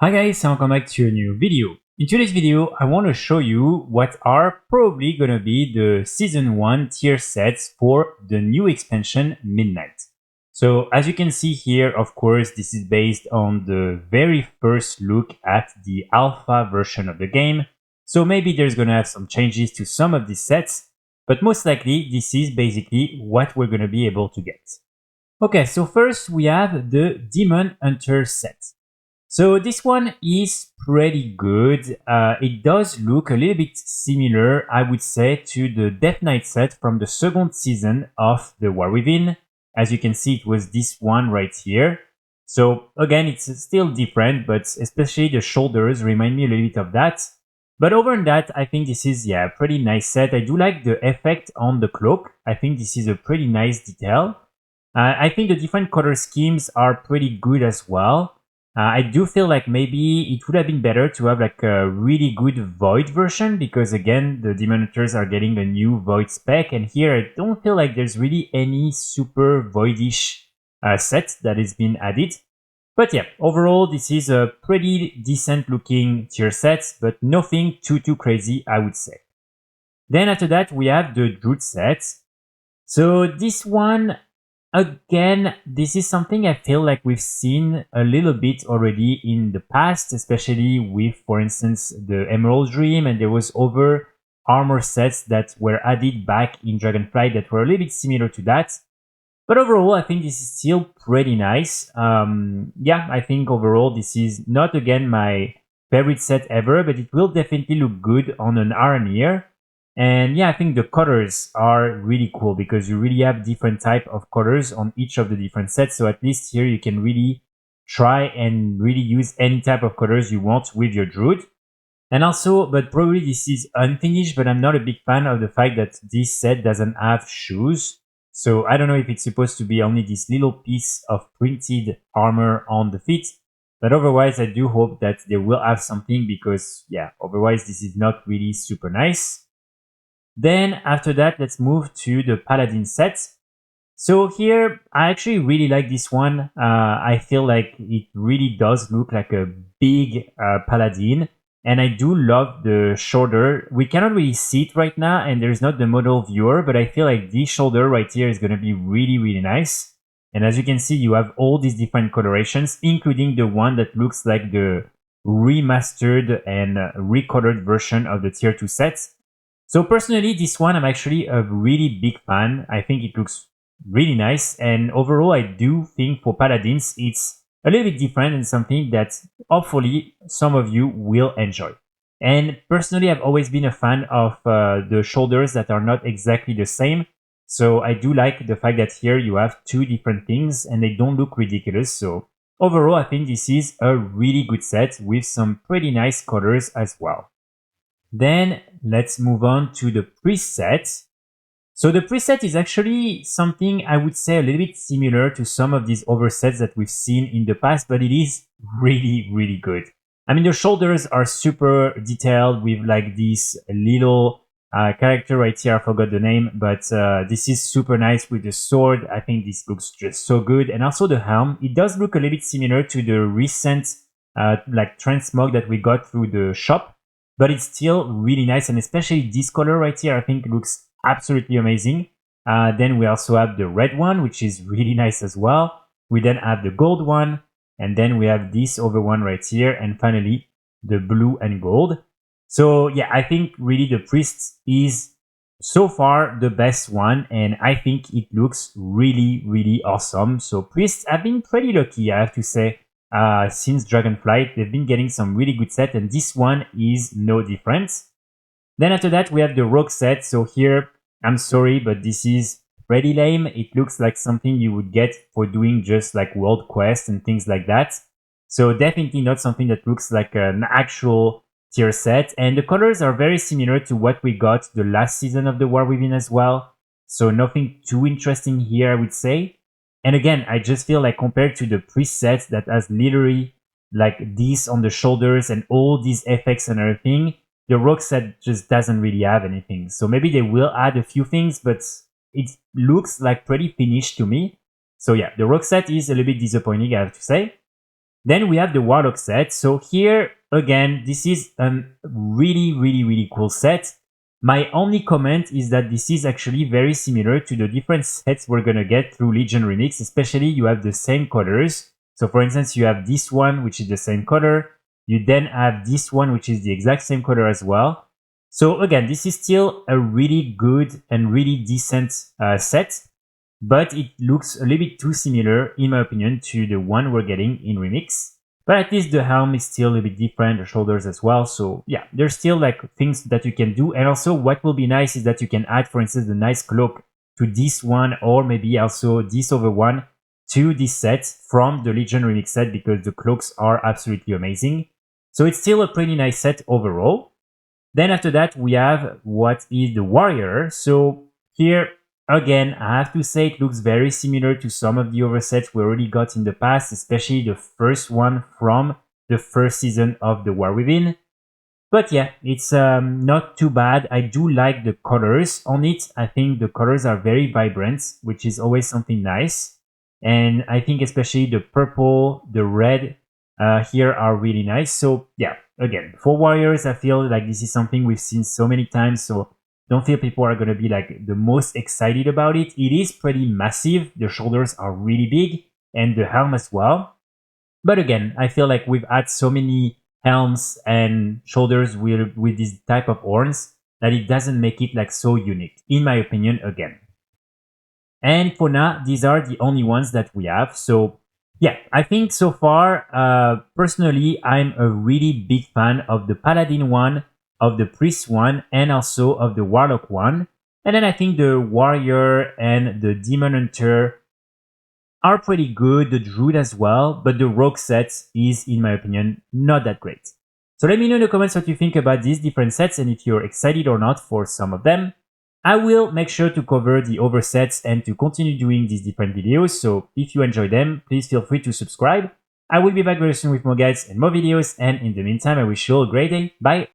Hi guys, and welcome back to a new video. In today's video, I want to show you what are probably gonna be the Season 1 tier sets for the new expansion Midnight. So as you can see here, of course, this is based on the very first look at the alpha version of the game. So maybe there's gonna have some changes to some of these sets, but most likely this is basically what we're gonna be able to get. Okay, so first we have the Demon Hunter set. So this one is pretty good. It does look a little bit similar, I would say, to the Death Knight set from the second season of the War Within. As you can see, it was this one right here. So again, it's still different, but especially the shoulders remind me a little bit of that. But over than that, I think this is, a pretty nice set. I do like the effect on the cloak. I think this is a pretty nice detail. I think the different color schemes are pretty good as well. I do feel like maybe it would have been better to have like a really good Void version, because again, the Demon Hunters are getting a new Void spec, and here I don't feel like there's really any super Voidish set that is being added. But yeah, overall this is a pretty decent looking tier set, but nothing too crazy, I would say. Then after that we have the Druid set. So this one, again, this is something I feel like we've seen a little bit already in the past, especially with, for instance, the Emerald Dream, and there was other armor sets that were added back in Dragonflight that were a little bit similar to that. But overall, I think this is still pretty nice. Yeah, I think overall this is not, again, my favorite set ever, but it will definitely look good on an Aranir. And yeah, I think the colors are really cool because you really have different type of colors on each of the different sets. So at least here you can really try and really use any type of colors you want with your Druid. And also, but probably this is unfinished, but I'm not a big fan of the fact that this set doesn't have shoes. So I don't know if it's supposed to be only this little piece of printed armor on the feet. But otherwise, I do hope that they will have something because, yeah, otherwise this is not really super nice. Then after that, let's move to the Paladin set. So here, I actually really like this one. I feel like it really does look like a big Paladin. And I do love the shoulder. We cannot really see it right now, and there's not the model viewer, but I feel like this shoulder right here is going to be really nice. And as you can see, you have all these different colorations, including the one that looks like the remastered and recolored version of the tier 2 sets. So personally, this one I'm actually a really big fan. I think it looks really nice, and overall I do think for Paladins it's a little bit different and something that hopefully some of you will enjoy. And personally, I've always been a fan of the shoulders that are not exactly the same. So I do like the fact that here you have two different things and they don't look ridiculous. So overall, I think this is a really good set with some pretty nice colors as well. Then let's move on to the preset. So the preset is actually something I would say a little bit similar to some of these other sets that we've seen in the past, but it is really good. I mean, the shoulders are super detailed with like this little character right here. I forgot the name, but this is super nice with the sword. I think this looks just so good. And also the helm, it does look a little bit similar to the recent like transmog that we got through the shop, but it's still really nice. And especially this color right here, I think looks absolutely amazing. Then we also have the red one, which is really nice as well. We then have the gold one, and then we have this other one right here, and finally the blue and gold. So yeah, I think really the priest is so far the best one, and I think it looks really awesome. So priests have been pretty lucky, I have to say. Since Dragonflight, they've been getting some really good sets, and this one is no different. Then after that, we have the rogue set. So here, I'm sorry, but this is pretty lame. It looks like something you would get for doing just like world quests and things like that. So definitely not something that looks like an actual tier set. And the colors are very similar to what we got the last season of the War Within as well. So nothing too interesting here, I would say. And again, I just feel like compared to the preset that has literally like this on the shoulders and all these effects and everything, the rogue set just doesn't really have anything. So maybe they will add a few things, but it looks like pretty finished to me. So yeah, the rogue set is a little bit disappointing, I have to say. Then we have the Warlock set. So here, again, this is a really cool set. My only comment is that this is actually very similar to the different sets we're gonna get through Legion Remix, especially you have the same colors. So for instance, you have this one, which is the same color. You then have this one, which is the exact same color as well. So again, this is still a really good and really decent set, but it looks a little bit too similar, in my opinion, to the one we're getting in Remix. But at least the helm is still a little bit different, the shoulders as well. So yeah, there's still like things that you can do. And also what will be nice is that you can add, for instance, the nice cloak to this one, or maybe also this other one to this set from the Legion Remix set, because the cloaks are absolutely amazing. So it's still a pretty nice set overall. Then after that, we have what is the Warrior. So here, again, I have to say it looks very similar to some of the other sets we already got in the past, especially the first one from the first season of the War Within. But yeah, it's not too bad. I do like the colors on it. I think the colors are very vibrant, which is always something nice. And I think especially the purple, the red here are really nice. So yeah, again, for Warriors, I feel like this is something we've seen so many times. So don't feel people are going to be like the most excited about it. It is pretty massive. The shoulders are really big and the helm as well. But again, I feel like we've had so many helms and shoulders with this type of horns that it doesn't make it like so unique, in my opinion, again. And for now, these are the only ones that we have. So yeah, I think so far, personally, I'm a really big fan of the Paladin one, of the Priest one, and also of the Warlock one. And then I think the Warrior and the Demon Hunter are pretty good, the Druid as well, but the Rogue set is, in my opinion, not that great. So let me know in the comments what you think about these different sets and if you're excited or not for some of them. I will make sure to cover the other sets and to continue doing these different videos, so if you enjoy them, please feel free to subscribe. I will be back very soon with more guides and more videos, and in the meantime, I wish you all a great day. Bye!